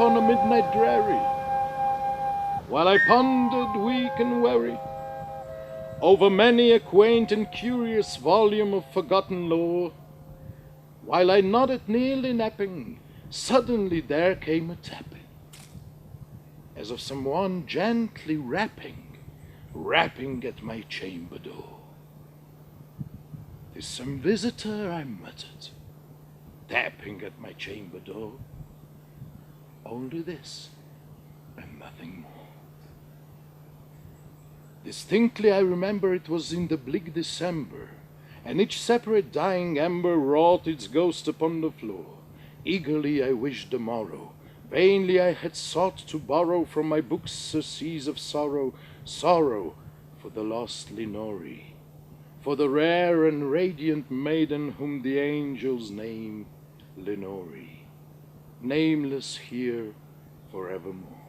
upon a midnight dreary, while I pondered weak and weary over many a quaint and curious volume of forgotten lore, while I nodded nearly napping, suddenly there came a tapping, as of someone gently rapping at my chamber door. "'Tis some visitor," I muttered, tapping at my chamber door. Only this, and nothing more. Distinctly I remember it was in the bleak December, and each separate dying ember wrought its ghost upon the floor. Eagerly I wished the morrow. Vainly I had sought to borrow from my books surcease of sorrow, sorrow for the lost Lenore, for the rare and radiant maiden whom the angels name Lenore, nameless here forevermore.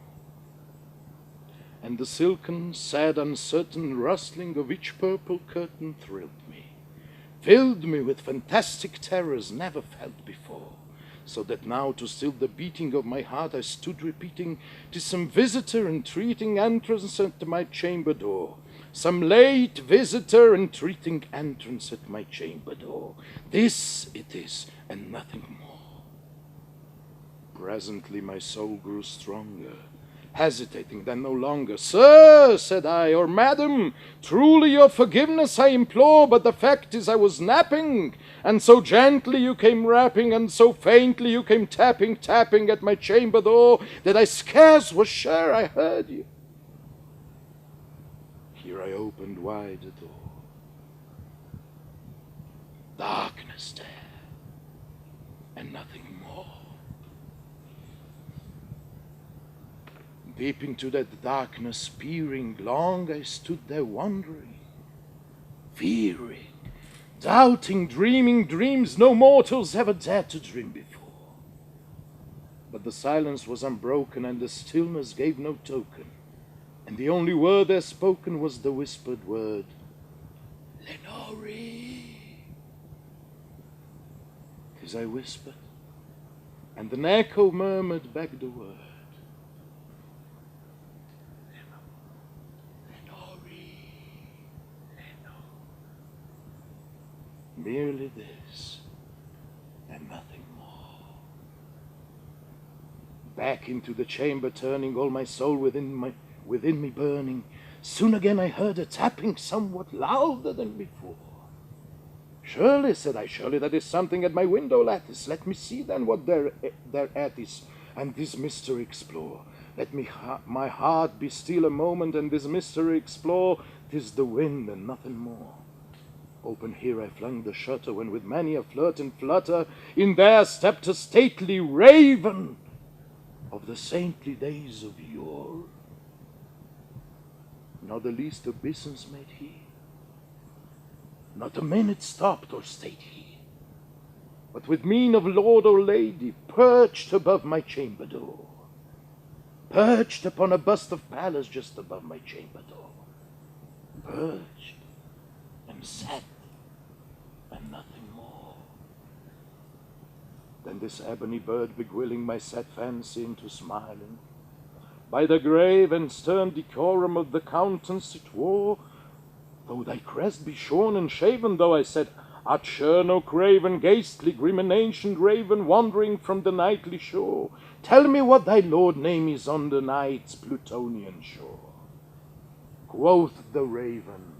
And the silken, sad, uncertain rustling of each purple curtain thrilled me, filled me with fantastic terrors never felt before, so that now to still the beating of my heart I stood repeating, "'Tis some visitor entreating entrance at my chamber door, some late visitor entreating entrance at my chamber door. This it is, and nothing more." Presently my soul grew stronger, hesitating then no longer. "Sir," said I, "or madam, truly your forgiveness I implore, but the fact is I was napping, and so gently you came rapping, and so faintly you came tapping at my chamber door, that I scarce was sure I heard you." Here I opened wide the door. Darkness there, and nothing more. Deep into that darkness peering, long I stood there wondering, fearing, doubting, dreaming dreams no mortals ever dared to dream before. But the silence was unbroken, and the stillness gave no token, and the only word there spoken was the whispered word, "Lenore." 'Tis I whispered, and an echo murmured back the word. Merely this, and nothing more. Back into the chamber turning, all my soul within me burning, soon again I heard a tapping somewhat louder than before. "Surely," said I, "surely that is something at my window lattice. Let me see then what thereat is, and this mystery explore. Let me my heart be still a moment, and this mystery explore. 'Tis the wind, and nothing more." Open here I flung the shutter, when with many a flirt and flutter in there stepped a stately raven of the saintly days of yore. Not the least obeisance made he, not a minute stopped or stayed he, but with mien of lord or lady perched above my chamber door, perched upon a bust of Pallas just above my chamber door, perched and sat, and nothing more. Then this ebony bird bewilling my sad fancy into smiling, by the grave and stern decorum of the countenance it wore, "Though thy crest be shorn and shaven," though I said, "Art sure no craven, ghastly, grim and ancient raven, wandering from the nightly shore? Tell me what thy lord name is on the night's Plutonian shore." Quoth the raven,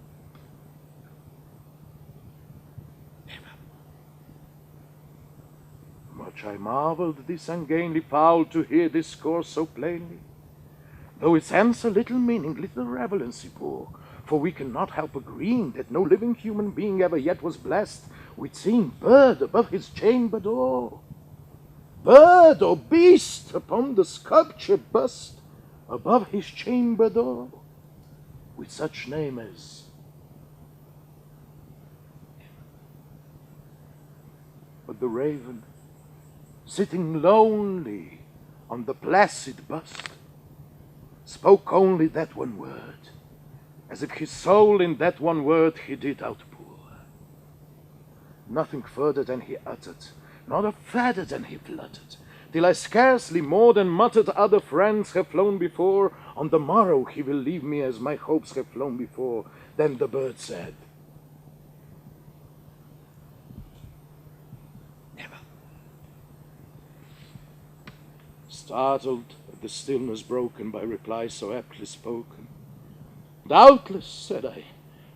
much I marveled this ungainly fowl to hear discourse so plainly, though its answer little meaning, little relevancy bore, for we cannot help agreeing that no living human being ever yet was blessed with seeing bird above his chamber door, bird or beast upon the sculpture bust above his chamber door, with such name as but the raven, sitting lonely on the placid bust, spoke only that one word, as if his soul in that one word he did outpour. Nothing further than he uttered, not a feather than he fluttered, till I scarcely more than muttered other friends have flown before. On the morrow he will leave me as my hopes have flown before. Then the bird said, never. Startled at the stillness broken by reply so aptly spoken. Doubtless, said I,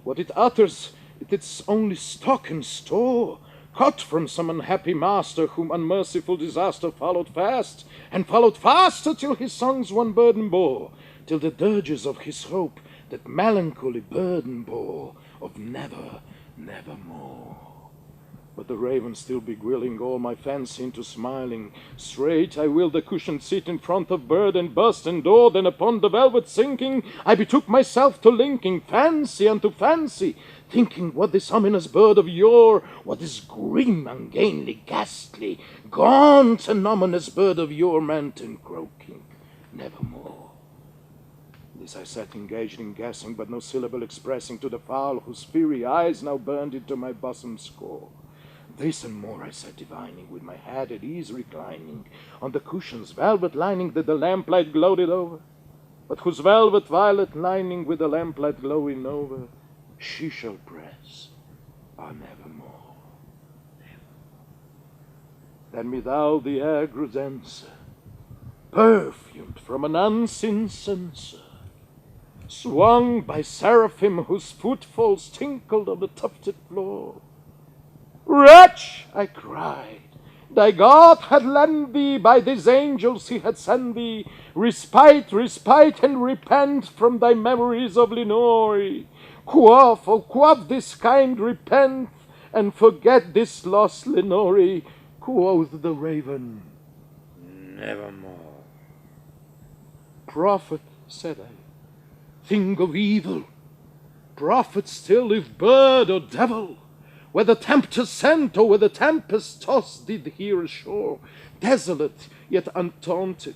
what it utters, it's only stock and store, caught from some unhappy master whom unmerciful disaster followed fast, and followed faster till his songs one burden bore, till the dirges of his hope that melancholy burden bore of never, nevermore. But the raven still begrilling all my fancy into smiling. Straight I will the cushioned seat in front of bird and bust and door, then upon the velvet sinking, I betook myself to linking fancy unto fancy, thinking what this ominous bird of yore, what this grim, ungainly, ghastly, gaunt and ominous bird of yore meant in croaking, nevermore. This I sat engaged in guessing, but no syllable expressing to the fowl whose fiery eyes now burned into my bosom's core. This and more I sat divining, with my head at ease reclining, on the cushion's velvet lining that the lamplight gloated over, but whose velvet violet lining with the lamplight glowing over, she shall press, nevermore. Then me thou the air grew denser, perfumed from an unseen censer, swung by seraphim whose footfalls tinkled on the tufted floor. Wretch, I cried, thy God had lent thee, by these angels he had sent thee, respite, respite, and repent from thy memories of Lenore. Quaff, oh quaff this kind, repent, and forget this lost Lenore. Quoth the raven, nevermore. Prophet, said I, thing of evil, prophet still if bird or devil, whether tempter sent or whether tempest tossed thee here ashore, desolate yet undaunted,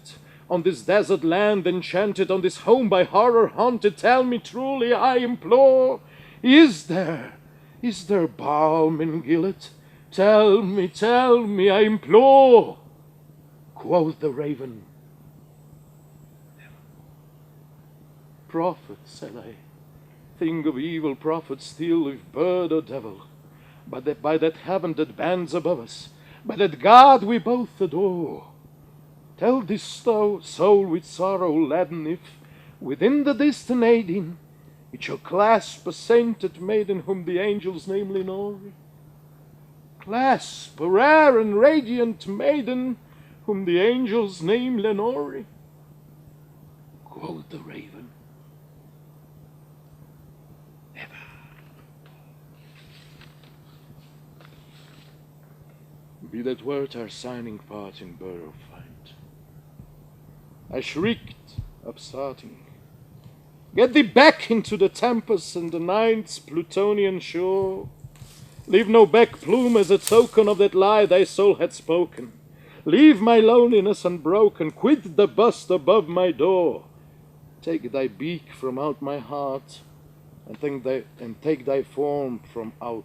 on this desert land enchanted, on this home by horror haunted, tell me truly, I implore, is there balm in Gilead? Tell me, I implore. Quoth the raven, prophet, said I, thing of evil, prophet still if bird or devil, but by that heaven that bends above us, by that God we both adore, tell this soul with sorrow laden if, within the distant Aidin, it shall clasp a sainted maiden whom the angels name Lenore. Clasp a rare and radiant maiden whom the angels name Lenore. Quoth the raven, never. Be that word our signing part in borough find. I shrieked, upstarting, get thee back into the tempest and the night's Plutonian shore. Leave no back plume as a token of that lie thy soul had spoken. Leave my loneliness unbroken, quit the bust above my door. Take thy beak from out my heart, and take thy form from out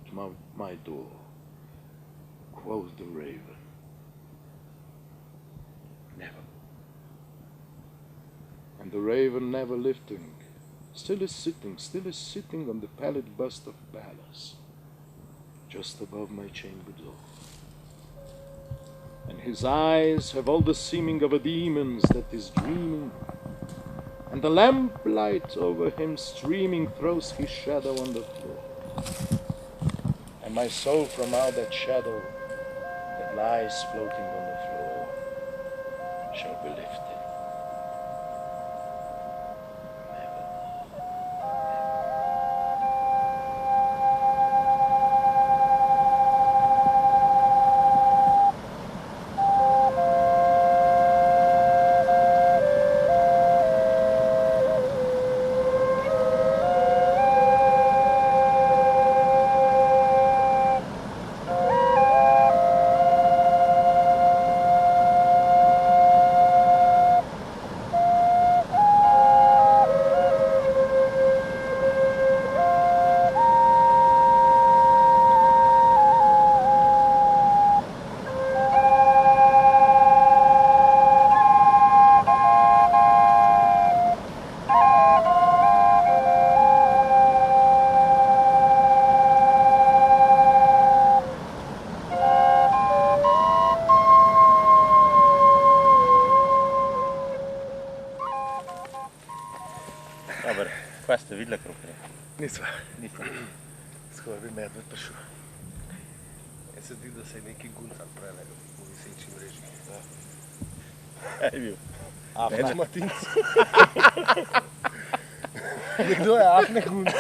my door. Quoth the raven, never. And the raven, never lifting, still is sitting on the pallid bust of Pallas, just above my chamber door. And his eyes have all the seeming of a demon's that is dreaming, and the lamplight over him streaming throws his shadow on the floor. And my soul from out that shadow that lies floating on the floor shall be lifted. Ste videli krokarja? Nisva. Niste. Skoraj bi medved prišel. Jaz se zdi, da se je neki guncar prele v viseči mreži. Kaj je bil? Več Matinc. Nekdo je ahne gunci.